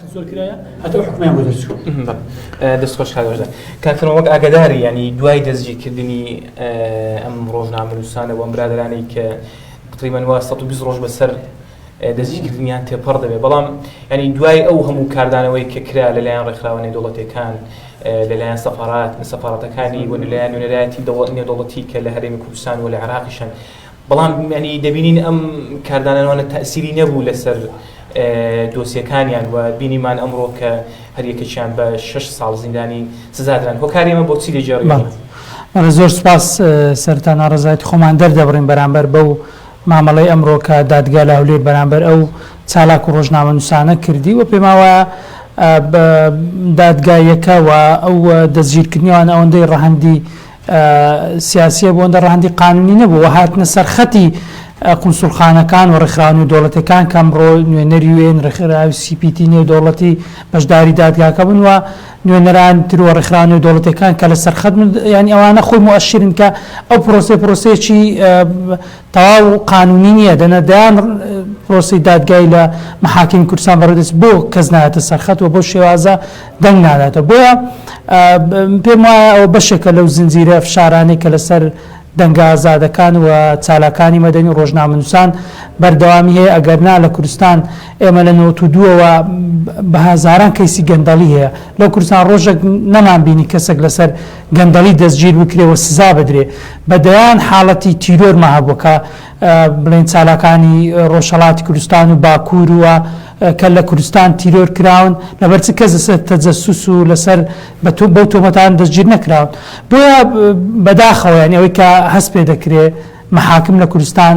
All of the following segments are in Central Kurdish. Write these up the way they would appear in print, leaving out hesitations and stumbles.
زۆر کرایە هەتا حکومیان بۆ دەرچوو. دەستخۆش کاتۆژدا کاکەم وەک ئاگاداری ینی دوای دەستگیرکردنی ئەم ڕۆژنامەنووسانە و ئەم برادرانەی کە تقریبان 120 ڕۆژ بەسەر دەستگیرکردنیان تێپەڕ دەبێت بەڵام ینی دوای ئەو هەموو کاردانەوەی کە کرا لەلایەن ڕێکخراوە نێودەوڵەتیەکان لەلایەن سەفارەتەکانی و لەلایەن نوێنەرایەتی نێودەوڵەتی کە لە هەرێمی کوردستان و لە عێراقیشان بەڵام ینی دەبینین ئەم کاردانانەوانە تەئسیری نەبوو لەسەر دۆسیەکانیان و بینیمان ئەمڕۆ کە هەریەکەیان بە 6 ساڵ زیندانی سزادران هۆکاری ئەمە بۆچی لێجێڕی؟ زۆر سپاس سەرتان ڕزایەتی خۆمان دەردەبڕین بەرامبەر بەو مامەڵەی ئەمڕۆ کە دادگا لە هەولێر بەرامبەر ئەو چالاک و ڕۆژنامەنووسانە کردی و پێم وایە دادگایەکە و ئەو دەستگیرکردنیوان ئەوەندەی ڕەهەندی سیاسیە بۆ ئەوەندە ڕەهەندی قانونی نەبوو و هاتنە سەرخەتی قونسوڵخانەکان و ڕێکخراوە دەوڵەتەکان کە ئەمڕۆ نوێنەری وێن ڕێکخراوی CPT نێودەوڵەتی بەشداری دادگاکە بوون و نوێنەران تر و ڕێکخراوە دەوڵەتەکان کە لە سەرخەت ینی ئەوانە خۆی مؤشرن کە ئەو پرۆسەیەکی تەواو قانونی نییە دەیان پرۆسی دادگای لە مەحاکمی کوردستان بەڕێوەدەست بۆ کەس نایەتە سەرخەت و بۆ شێوازە دەنگ ناداتەوە بۆیە پێم وایە ئەو بەشێکە لەو زنجیرە فشارانەی کە لەسەر دەنگە ئازادەکان و چالاکانی مەدەنی ڕۆژنامەنووسان بەردەوامی هەیە ئەگەرنا لە کوردستان ئێمە لە 92ەوە بە هەزاران کەیسی گەندەڵی هەیە لە کوردستان ڕۆژێک نەمانبینی کەسێک لەسەر گەندەڵی دەستگیر بکرێەوە سزا بدرێ بەدەیان حاڵەتی تیرۆرمە هەبووکە بڵێن چالاکانی ڕۆژهەڵاتی کوردستان و باکوور وە کە لە کوردستان تیرۆر کراون لەبەر چ کەس لەسەر تەجەسوس و لەسەر بەو تۆمەتان دەستگیر نەکراون بۆیە بەداخەوە ینی ئەوەی کە هەست پێ دەکرێت محاکم لە کوردستان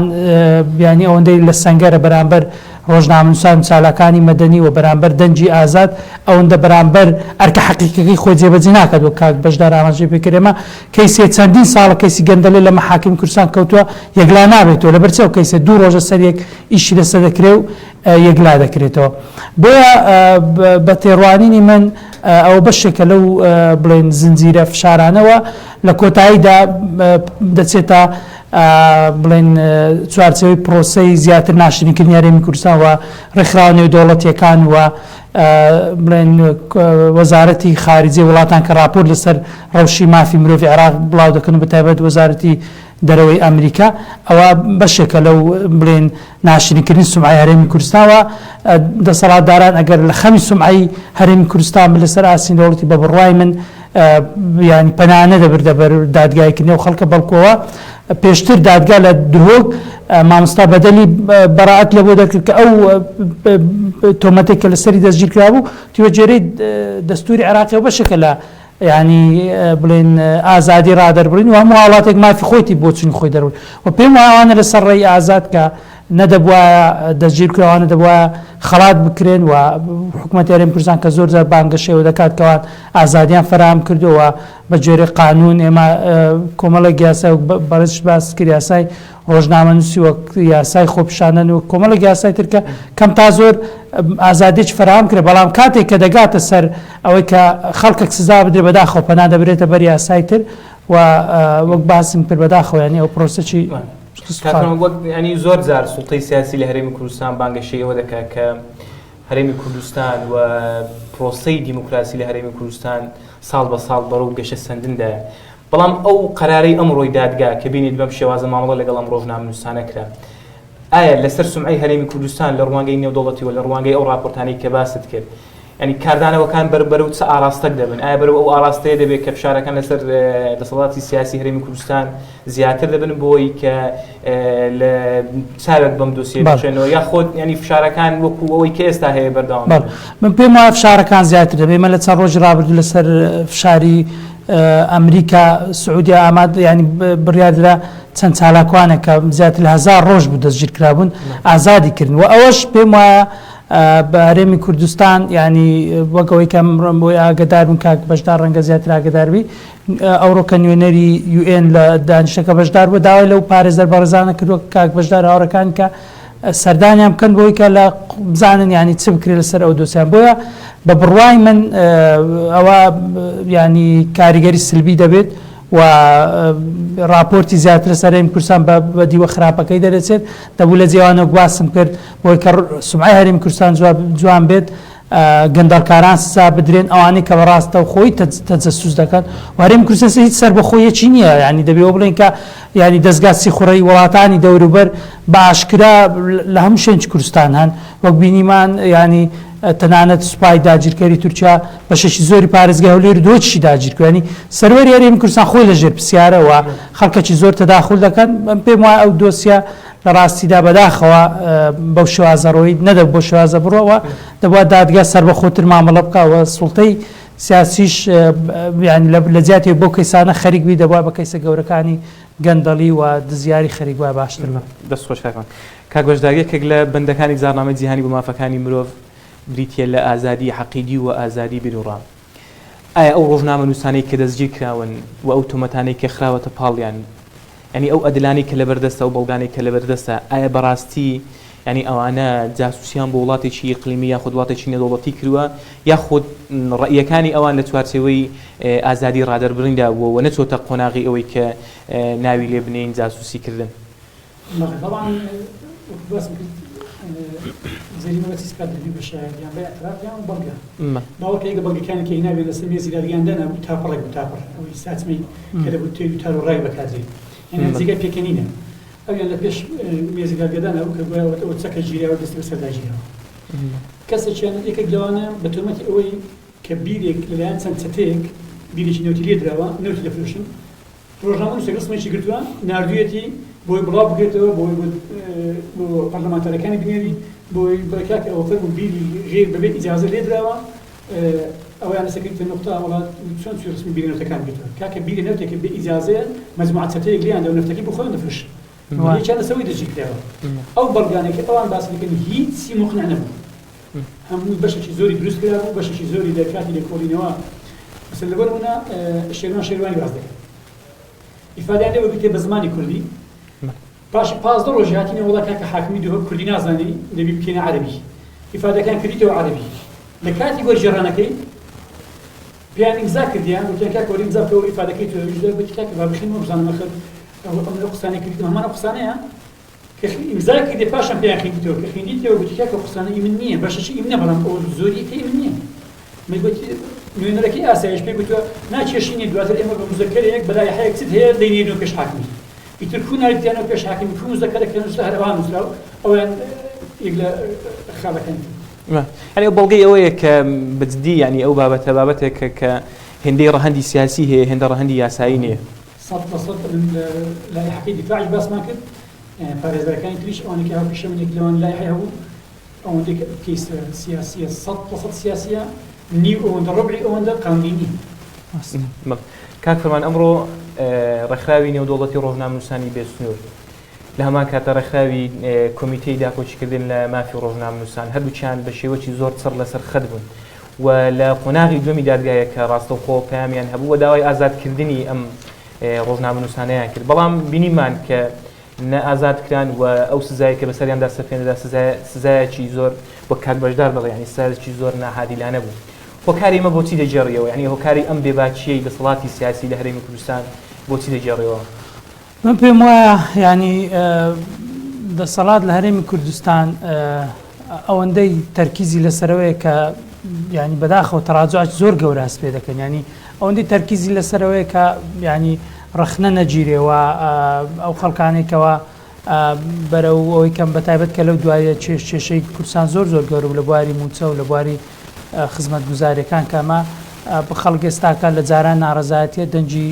ینی ئەوەندەی لە سەنگەرە بەرامبەر ڕۆژنامەنووسان مچالاکانی مەدەنی و بەرامبەر دەنجی ئازاد ئەوەندە بەرامبەر ئەرکە حەقیقەکەی خۆی جێبەجێ ناکات و کاک بەشدار ئاماژەی پێکرێمە کەیسێ چەندین ساڵە کەیسی گەندەڵی لە مەحاکمی کوردستان کەوتووە یەکلا نابێتەوە لەبەر چەو کەیسێ 2 ڕۆژە سەر یەک ئیشی لەسەر دەکرێ و یەکلا دەکرێتەوە بۆیە بە تێڕوانینی من ئەو بەشێکە لەو بڵێن زنجیرە فشارانەوە لە کۆتاییدا دەچێتە بڵێن چوارچەوەی پرۆسەی زیاتر ناشرینکردنی هەرێمی کوردستان و ڕێکخراوە نێودەوڵەتیەکان و بڵێن وەزارەتی خارجی وڵاتان کە راپۆرت لەسەر ڕەوشی مافی مرۆڤی عێراق بڵاو دەکەن و بەتایبەت وەزارەتی دەرەوەی ئەمریکا ئەوە بەشێکە لەو بڵێن ناشرینکردنی سومعی هەرێمی کوردستانەوە دەسەڵاتداران ئەگەر لە خەمی سومعی هەرێمی کوردستان لەسەر ئاسین دەوڵەتی بە بڕوای من ینی پەنانە دەبردە بەر دادگایکردنی و خەڵکە بەڵکۆوە پێشتر دادگا لە درۆک مامۆستا بەدەلی بەڕائەت لە بۆ دەکرد کە ئەو تۆمەتێک کە لەسەری دەستگیر کرابوو توێجێرەی دەستوری عێراقی و بەشێکە لە ینی بڵێن ئازادی ڕادەربڕین و هەموو وڵاتێک مافی خۆیتی بۆ چنی خۆی دەرون و پێم وایە لەسەر ڕێی ئازاد کە نەدەبووە دەستگیرکراوانە دەبووە خەڵات بکرێن و حکوومەتی هەرێمی کوردستان کە زۆر جار بانگەشەوە دەکات کەوان ئازادیان فراهم کردووە بە جۆرە قانون ئێمە کۆمەڵێک یاسای بەرز باس کرد یاسای ڕۆژنامەنووسی و یاسای خۆپیشاندن و کۆمەڵێک یاسای ترکە کەم تا زۆر ئازادیش فراهم کرد بەڵام کاتێک کە دەگاتە سەر ئەوەی کە خەڵکێک سزا بدرێت بەداخەوە پەنا دەبرێتە بەر یاسای تر و وەک باسم کرد بەداخەوە ینی ئەو پرۆسەی ینی زۆر جار سوڵتەی سیاسی لە هەرێمی کوردستان بانگەشەیەوە دەکات کە هەرێمی کوردستان و پرۆسەی دیموکراسی لە هەرێمی کوردستان ساڵ بە ساڵ بەڕوو گەشە سەندندایە بەڵام ئەو قەرارەی ئەمڕۆی دادگا کە بینیت بەم شێوازە مامەڵە لەگەڵ ئەم ڕۆژنامەنووسانە کرا ئایا لەسەر سومعی هەرێمی کوردستان لە ڕوانگەی نێودەوڵەتی و لە ڕوانگەی ئەو راپۆرتانەی کە باست کرد ینی کاردانەوەکان بەرەو چ ئاراستەک دەبن ئایا بەرەو ئەو ئاراستەیە دەبێت کە فشارەکان لەسەر دەسەڵاتی سیاسی هەرێمی کوردستان زیاتر دەبن بۆی کە لە چاوێک بەم دۆسیە بچێنەوە یاخۆت ینی فشارەکان وەکو ئەوەی کە ئێستا هەیە بەردەوام من پێم وایە فشارەکان زیاتر دەبێت مە لە چەند ڕۆژی ڕابردوو لەسەر فشاری ئەمریکا سعودیا ئاماد ینی بڕیاردرا چەند چالاکوانە کە زیاتر لە 1000 ڕۆژ بوو دەستگیر کرابوون ئازادی کردن و ئەوەش پێم وایە بە هەرێمی کوردستان ینی وەکەوەی کەم ڕم بۆی ئاگدار بوون کاک بەشدار ڕەنگە زیاتر ئاگداربی ئەوڕۆکە نوێنەری UN لە دانیشتەکە بەشدار بوو داوای لەو پارێزەر بەڕێزانە کردووە کاک بەشدار هاوڕەکان کە سەردانیان بکەن بۆی کە لە بزانن ینی چ بکرێت لەسەر ئەو دۆسیان بۆیە بە بڕوای من ئەوە ینی کاریگەری سلبی دەبێت و راپۆرتی زیاتر سەرێم کوردستان بە دیوە خراپەکەی دەرەچێت دەبوو لە جێوانە گواسم کرد بۆی کە سومعی هەرێمی کوردستان جوان بێت گەندەڵکاران سزا بدرێن ئەوانەی کە بەڕاستە و خۆی تەجەسوس دەکەن و هەرێمی کوردستان هیچ سەربەخۆیەکی نییە ینی دەبێت بڵێن کە ینی دەستگا سیخوڕەی وڵاتانی دەوروبەر بە ئاشکرا لە هەموو شوێنی کوردستان هەن وەک بینیمان ینی تەنانەت سوپای داگیرکەری تورکیا بە شەشی زۆری پارێزگای هەولێر دۆچی داگیرکردنی سەروەری هەرێمی کوردستان خۆی لەژێر پرسیارەوە خەڵکەکی زۆر تەداخل دەکەن پێم وایە ئەو دۆسیە لە ڕاستیدا بەداخەوە بەو شێوازەڕۆیی نەدە بۆ شێوازە بڕەوە دەبوات دادگا سەربەخۆتر مامەڵە بکەوە سوڵتەی سیاسیش لە جیاتی بۆ کەیسانە خەریکبی دەبوات بە کەیسە گەورەکانی گەندەڵی و دزیاری خەریک وای باشتر بە دەستخۆش کاکەم کاگۆژداریەکێک لە بەندەکانی زارنامەی جیهانی بۆ مافەکانی مرۆڤ بریتە لە ئازادی حەقیدی و ئازادی بیرروڕام ئایا ئەو ڕۆژنامە نووسانەی کە دەستگیر کراون و ئەو تۆمەتانەی کە خراوەتە پاڵیان ینی ئەو ئەدلانی کە لەبەردەستە و بەڵگانێک کە لەبەردەستە ئایا بەڕاستی ینی ئەوانە جاسوسیان بۆ وڵاتێکی ئیقلیمی یاخود وڵاتێکی نێودەوڵەتی کردووە یاخود ڕەئیەکانی ئەوان لە چوارچێوەی ئازادی ڕادەربڕیندا بووە و نەچۆتە قۆناغی ئەوەی کە ناوی لێ بنین جاسوسی کردن زەریمەتی سپات دەبی بە شایەتیان بە ئەترافیان و بەڵگە باوەکە ئەگە بەڵگەکانی کە هێنابێت لەسەر مێزی دادگاندانە بوو تاپەڕێک بوو تاپەڕ ئەوەی ساتمەی کە دەبوو تێوی تار و ڕای بەکاترێت یعنی جێگای پێکەنینە ئەویان لە پێش مێزی دادگادانە بوو کە گوایەوە ئەوە چەکە گیراوە دەستی بەسەر داگیرەوە کەسێکیان یەکێک لەوانە بە تۆمەتی ئەوەی کە بیرێک لەلایەن چەند چەتەیەک بیرێکی نەوتی لێ دراوە نەوتی دەفرۆشن ڕۆژنامە نووسەر ڕسمێکی گرتووە ناردوویەتی بۆی بڵاو بگرێتەوە بۆ پەرلەمانتەرەکانی بنێری بۆی بەکاکە ئەوفەر بوو بیری غێر بەبێت ئیجازە لێ دراوە ئەویان لەسەکەی نقطە وڵات چۆن چی ڕسمی بیری نەوتەکان بێتەوە کاکە بیری نەوتێکە بێ ئیجازەیە مەجموعە چەتەیەک لیان و نەفتەکەی بۆ خۆیان دەفرۆشن یەکیان لەسەوەی دەجی کراوە ئەو بەڵگانێکە ئەوان باسی دەکەن هیچی مقنع نەبوو هەمووی بەشێکی زۆری دروست کرا بوو بەشێکی زۆری لە کاتی لێکۆڵینەوە مثل لەبەرمونە شێروان شێروانی باز دەکەن ئیفادەیان لێوە بێتێ بە زمانی کوردی پاشی 15 ڕۆژ هاتینە وڵات کاکە حاکمی دووە کوردی نازانی دەبی بکەینە عەرەبی ئیفادەکان کردیتەوە عەرەبی لە کاتی وەرجێڕانەکەی پێیان ئیمزا کردیان وتیان کاکە وەرە ئیمزا بکەوە ئیفادەکەی تۆ بێتی کاکە با بخینەوە بزانم خەر ئەم قسانەی کردیتەوە هەمانە قسانەیە کە ئیمزا کردی پاشان پێیان خوێندیتەوە کە خوێندیتەوە گوتی کاکە قسانە ئیمن نییە بەشەشی ئیمنە بەڵام ئەوە زۆریەکە ئیمن نییە مەگوتی نوێنەرەکەی ئاسایش پێی گوتووە ناچێشینی دواتر ئێمە بە مزەکەرێک بەلای حەیەک چیت هەیە دەینێنەوە پێش حاکمی ئیتر کو ناریتیانەوە پێش حاکمی کو مزەکەرێک نووسرا هەر ئەوان نووسراو ئەویان یەک لە خاڵەکەن هەر ئەو بەڵگەی ئەوەیە کە بجدی ینی ئەو بابەتێکە کە هێندەی ڕەهەندی سیاسی هەیە هێندە ڕەهەندی یاسایی نییە 100% لایحەکەی دیفاعی باسمان کرد پارێزەرەکانی تریش ئەوانێکی هاوپێشەوەنێک لەوان لایحە هەبوو ئەوەندێک کەیس سیاسیە 100% سیاسیە نیو ئەوەندە ڕبعی ئەوەندە قانونی نییە کاک فەرمان ئەمڕۆ ڕێکخراوی نێودەوڵەتی ڕۆژنامە نووسانی بێسنوور لە هەمان کاتە ڕێکخراوی کۆمیتەی داپۆچیکردن لە مافی ڕۆژنامە نووسان هەردووچیان بە شێوەی زۆر چڕ لەسەر خەت بوون و لە قۆناغی دووەمی دادگایە کە ڕاستەوخۆ پەیامیان هەبوو و داوای ئازادکردنی ئەم ڕۆژنامە نووسانەیان کرد بەڵام بینیمان کە نە ئازادکران و ئەو سزایی کە بەسەریاندا سەفێنەدا سزایەکی زۆر وە کاک بەشدار دەڵێ ینی سزایەکی زۆر ناهادیلانە بوو هۆکاری ئەمە بۆچی دەجێڕیەوە ینی هۆکاری ئەم بێباچیەی دەسەڵاتی سیاسی لە هەرێمی کوردستان بۆچی دەجێڕیەوە من پێم وایە ینی دەسەڵات لە هەرێمی کوردستان ئەوەندەی تەرکیزی لەسەرەوەیە کە ینی بەداخەوە تەڕاجعات زۆر گەورە هەست پێ دەکەن ینی ئەوەندەی تەرکیزی لەسەرەوەیە کە ینی ڕخنە نەگیرێەوە ئەو خەڵکانێکەوە بەرەو ئەوەی کەم بەتایبەت کە لەو دوایە کێشەی کوردستان زۆر زۆر گەورە لە بواری موچە و لە بواری خزمەت گوزاریەکان کەمە بە خەڵک ئێستاکە لە جاران ناڕەزایەتیە دەنجی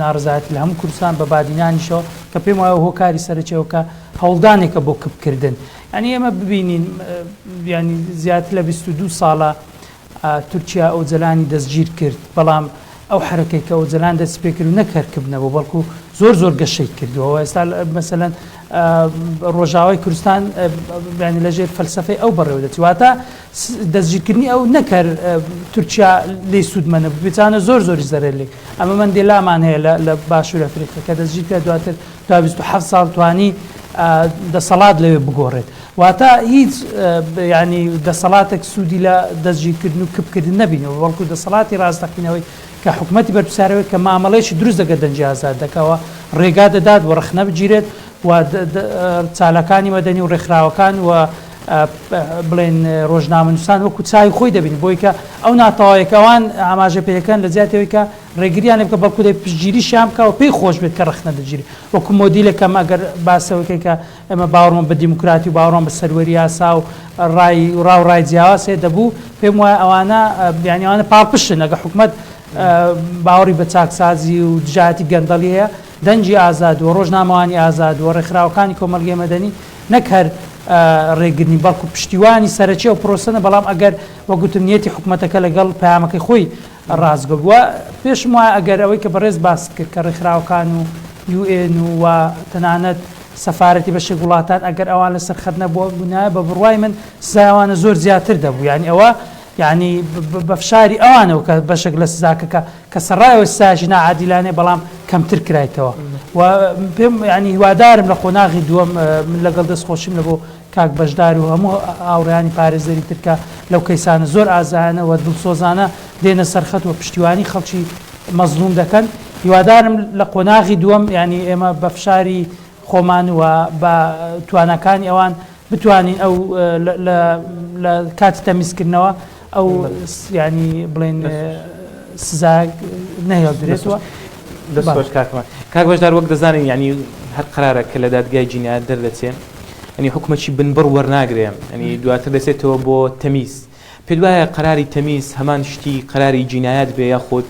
ناڕزایەتی لە هەموو کوردستان بە بادینانیشەوە کە پێم وایە هۆکاری سەرچەوە کە هەوڵدانێکە بۆ کپکردن ینی ئێمە ببینین ینی زیاتر لە 22 ساڵە تورکیا ئەوجەلانی دەستگیر کرد بەڵام ئەو حرەکەی کە ئەوجەلان دەست پێ کرد و نەکردکردنەوە بەڵکو زۆر گەشەی کردووە ئێستا مەسەلەن ڕۆژاوای کوردستان ینی لەژێر فەلسەفەی ئەو بەڕێوە دەچێت واتە دەستگیرکردنی ئەو نەکرد تورکیا لێ سوودمەنە بێجانە زۆری زەرەر لێ ئەمە من دێلامان هەیە لە باشوور ئەفریقا کە دەستگیر کرد دواتر تا 27 ساڵ توانی دەسەڵات لەوێ بگۆڕێت واتە هیچ ینی دەسەڵاتێک سوودی لە دەستگیرکردن و کپکردن نبینەوە بەڵکو دەسەڵاتی ڕاستەقینەوەی کە حکوومەتی بەرپرسیارەوەی کە مامەڵەیەکی دروست دەکات دەنجی ئازاد دەکەوە ڕێگا دەدات و ڕخنە بگیرێت و چالەکانی مەدەنی و ڕێکخراوەکان و بڵێن ڕۆژنامەنووسان وەکو چای خۆی دەبین بۆی کە ئەو ناتەواوەکەوان ئاماژە پێەکەن لە زیاتەوەی کە ڕێگریان لێ بکە بەڵکو دەی پشتگیری شام بکە و پێی خۆش بێت کە ڕخنە دەگیری وەکو مۆدیلەکەم ئەگەر باسەوەکەی کە ئێمە باوەڕمان بە دیموکراتی و باوەڕمان بە سەروەری یاسا و ڕای جیاوازێ دەبوو پێم وایە ئەوانە بیانیوانە پاڵپشن ئەگە حکومەت باوەڕی بە چاکسازی و دژایەتی گەندەڵی هەیە دەنجی ئازاد و ڕۆژنامەوانی ئازاد و ڕێکخراوەکانی کۆمەلگەی مەدەنی نەک هەر ڕێگرنی بەڵکو پشتیوانی سەرەکی و پرۆسەنە بەڵام ئەگەر وەگوتنیەتی حکومەتەکە لەگەڵ پەیامەکەی خۆی ڕازگۆ بووە پێشم وایە ئەگەر ئەوەی کە بەڕێز باست کرد کە ڕێکخراوەکان و UN و تەنانەت سەفارەتی بەشێک وڵاتان ئەگەر ئەوان لە سەرخەت نەبووە بوونایە بە بڕوای من سزایوانە زۆر زیاتر دەبوو یعنی ئەوە یعنی بە فشاری ئەوانەوە کە بەشێک لە سزاکەکە کە سەرڕایەوە ساژی ناعادیلانێ بەڵام کەمتر کرایتەوە و پێم ینی هیوادارم لە قۆناغی دووەم من لەگەڵ دەستخۆشیم لە بۆ کاک بەشدار و هەموو ئاوڕیانی پارێزەری ترکە لەو کەیسانە زۆر ئازانە و دڵسۆزانە دێنە سەرخەت و پشتیوانی خەڵکی مەزلوم دەکەن هیوادارم لە قۆناغی دووەم ینی ئێمە بە فشاری خۆمان و بە توانەکانی ئەوان بتوانین ئەو لە کاتی تەمیزکردنەوە ئەو ینی بڵێن سزا نەهێڵ درێتەوە دەستخۆش کاکمان کاک بەشدار وەک دەزانین ینی هەر قرارە کە لە دادگای جینایەت دەردەچێن ینی حکومەتی بنبڕ وەرناگرێن ینی دواتر دەچێتەوە بۆ تەمیز پێت وایە قراری تەمیز هەمان شتی قراری جینایەت بێ یاخۆت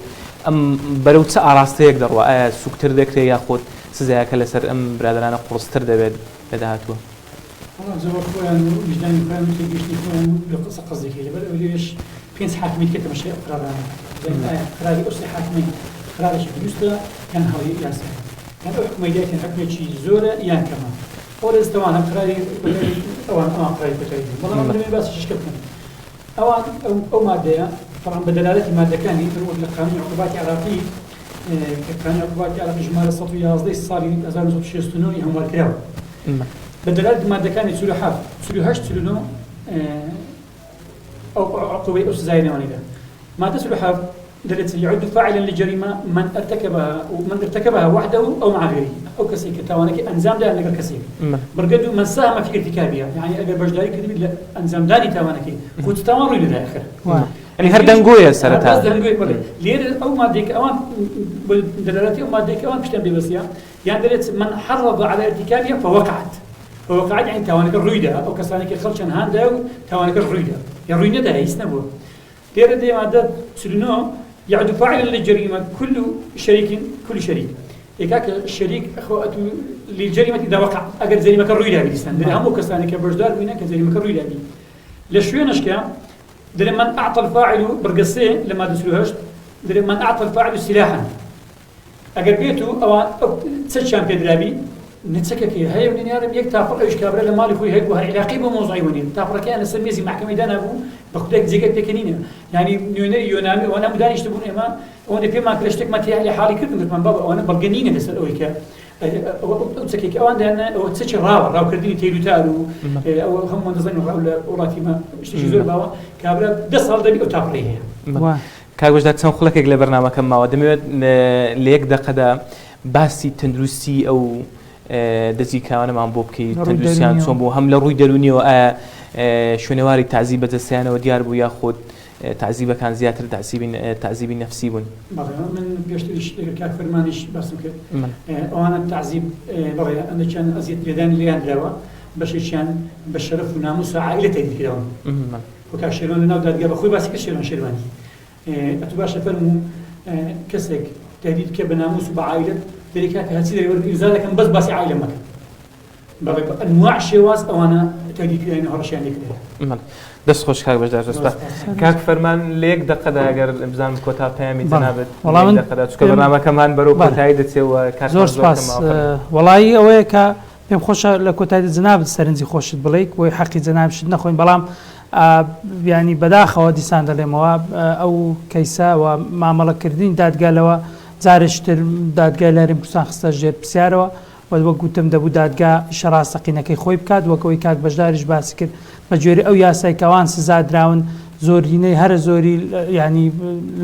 ئەم بەرەو چه ئاراستەیەک دەڕوە ئایا سوکتر دەکرێت یاخۆت سزایەکە لەسەر ئەم برادرانە قوڕستر دەبێت لە داهاتوە زۆر خۆیان و وجدانی خۆیان و تێگەشتی خۆیان لە قسە قەزێکی لەبەر ئەوەش پێنج حاکمیت کە تەماشای ئەو قرارانە قراری ئەوسێ حاکمی قرارێکی دروستە یان هەڵی یاسا یان ئەو حکومەتیان حکومێکی زۆرە یان کەمە ئەو دەستەوانە قراری ئەوان قراری پێکەوە بەڵام لەمێ باسی شکە بکەن ئەوان ئەو مادەیە طبعا بە دەلالەتی مادەکانی لە قانونی عقوباتی عراقی کە قانونی عقوباتی عراقی ژمارە 111 ساڵی 1969 هەموارکراوە بدلالة مادة كانت 38 أو عقوبة أو سزايا نوانيدا مادة 37 دلت يعد فاعلا لجريمة من ارتكبها وحده أو مع غيره أو كسيك تاوانك أنزام ده نقل كسيك برقدو من ساهم في ارتكابها يعني أجر بجداري كذب أنزام داني تاوانك كنت تاوان إلى الآخر يعني هردنقوية سرتها هردنقوية ليه أو مادة أوان دلالتي أو مادة أوان بشتن ببسيا يعني دلت من حرض على ارتكابها فوقعت يعني توانك الريدة أو كسانك خلشان هاندا توانك الريدة يعني الريدة ده يسنبه دير دي مادة سلنو يعد فاعلا للجريمة كل شريك إيكاك الشريك أخوات للجريمة إذا وقع أجر جريمة الريدة بالإسلام ده هم كسانك بجدار وينك جريمة الريدة دي لشوي نشكا ده من أعطى الفاعل برقصين لما دسلوهاش ده من أعطى الفاعل سلاحا أجر بيته أو تسجل بيدرابي نتسكك هاي من يارم يك تافر ايش كابره لمالي خوي هيك وهي علاقي بموضوعي ونين تافر كان السميزي محكمه دانا ابو بخدك زيك تكنينه يعني يونامي وانا مداني اشتبون اما وانا في ما كلشتك ما تي حالي كنت من بابا وانا بلقنينه بس اويك تسكك اوان ده او تسكي راو كرديني تيلو تالو او هم نظن اوراتي ما اشتي زور بابا كابره دصل دبي او تافريه كاغوش دات سن خلك لبرنامج كما ودمت ليك دقدا باسي تندروسي او دەزی کاوانەمان بۆ بکەیت تەندروستیان چۆن بوو هەم لە ڕووی دەرونیەوە ئایا شوێنەواری تعزیب بەدەستیانەوە دیار بوو یاخۆت تعزیبەکان زیاتر تعزیبی نەفسی بوون من پێشتریش کاک فەرمانیش باسم کرد ئەوانە تعزیب بەڵێ ئەندەچیان ئەزیەت لێدانی لێیان درراوە بەشێکیان بە شەرەف و ناموس و عائیلە تێدیکراون وە کاک شێروان لەناو دادگا بەخۆی باسی کرد شێروان شێروانی ئەتوو باشە فەرموو کەسێک تهدید کە بە ناموس و بە عائیلەت ذلك هاتي ذي إنزالك بس بس عائلة مكان بقى أنواع شواز أو أنا تهديد يعني هرشان لك دەست خۆش کاک بەشدار کاک فەرمان لێک دقەدا ئەگەر بزانم کۆتا پەیامی جەنابەت چکە بەرنامەکەمان بەرەو کۆتایی دەچێەوە زۆر سپاس وەڵایی ئەوەیە کە پێم خۆشە لە کۆتایی جەنابەت سەرنجی خۆشت بڵێیت بۆی حەقی جەنابشت نەخۆین بەڵام ینی بەداخەوە دیسان دەڵێمەوە ئەو کەیسە و مامەڵەکردنی دادگالەوە جارشتر دادگای لاری کوردستان خستە ژێر پرسیارەوە و وەک گوتم دەبوو دادگا شەڕاستەقینەکەی خۆی بکات وەکەوەی کاک بەشداریش باسی کرد بە جۆری ئەو یاسای کەوان سزا دراون زۆرینەی هەرە زۆری ینی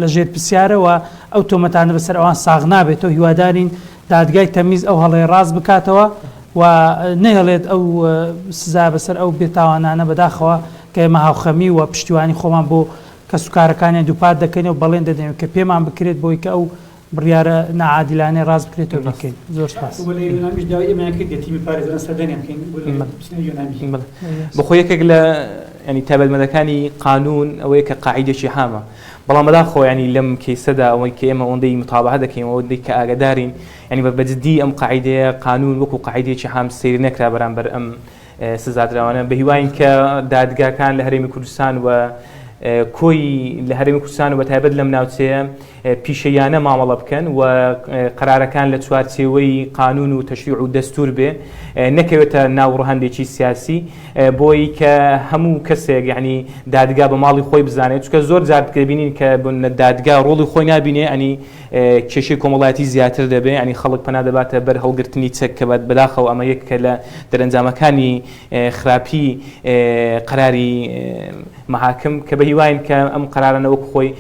لە ژێر پرسیارەوە ئەو تۆمەتانە بەسەر ئەوان ساغ نابێتەوە هیوادارین دادگای تەمیز ئەو هەڵەی ڕاست بکاتەوە و نەهێڵێت ئەو سزا بەسەر ئەو بێتاوانانە بەداخەوە کە ئێمە هاوخەمی و پشتیوانی خۆمان بۆ کەس و کارەکانیان دووپات دەکەین و بەڵێن دەدەین کە پێمان بکرێت بۆی کە ئەو بڕیارە نەعادیلانەی ڕاست بکرێتەوە بکەین. زۆر سپاس. بەخۆ یەکێک لە ینی تایبەتمەندەکانی قانون ئەوەیە کە قاعیدێکی هامە، بەڵام بەداخۆ ینی لەم کەیسەدا ئەوەی کە ئێمە ئەوەندەی متابعە دەکەین ئەوەندەی کە ئاگادارین ینی بەجددی ئەم قاعیدەیە قانون وەکو قاعیدێکی هام سەیر نەکرا بەرامبەر ئەم سزادراوانە بە هیوای کە دادگاکان لە هەرێمی کوردستان و کۆی لە هەرێمی کوردستان و بە تایبەت لەم ناوچەیە پیشەیانە مامەڵە بکەن و قرارەکان لە چوارچێوەی قانون و تەشریع و دەستور بێ نەکەوێتە ناو ڕەهەندێکی سیاسی بۆی کە هەموو کەسێک یعنی دادگا بە ماڵی خۆی بزانێت چونکە زۆر جار بینین کە دادگا ڕۆڵی خۆی نابینێ ئەنی کێشەی کۆمەڵایەتی زیاتر دەبێ ئەنی خەڵک پەنا دەباتە بەر هەڵگرتنی چەک کە بەداخەوە ئەمە یەک کە لە دەرەنجامەکانی خراپی قراری محاکم کە بە هیواین کە ئەم قرارانە وەک خۆی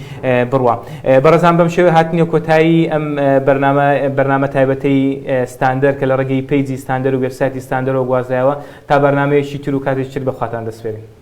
بڕوە. بەڕێزان بەم شێوە هاتنیە کۆتایی ئەم بەرنامە تایبەتەی ستاندەر کە لە ڕێگەی پیجی ستاندەر و وێبسایتی ستاندەرەوە گوازایەوە تا بەرنامەیەکی تر و کاتێکی تر بەخواتان دەسپێرین.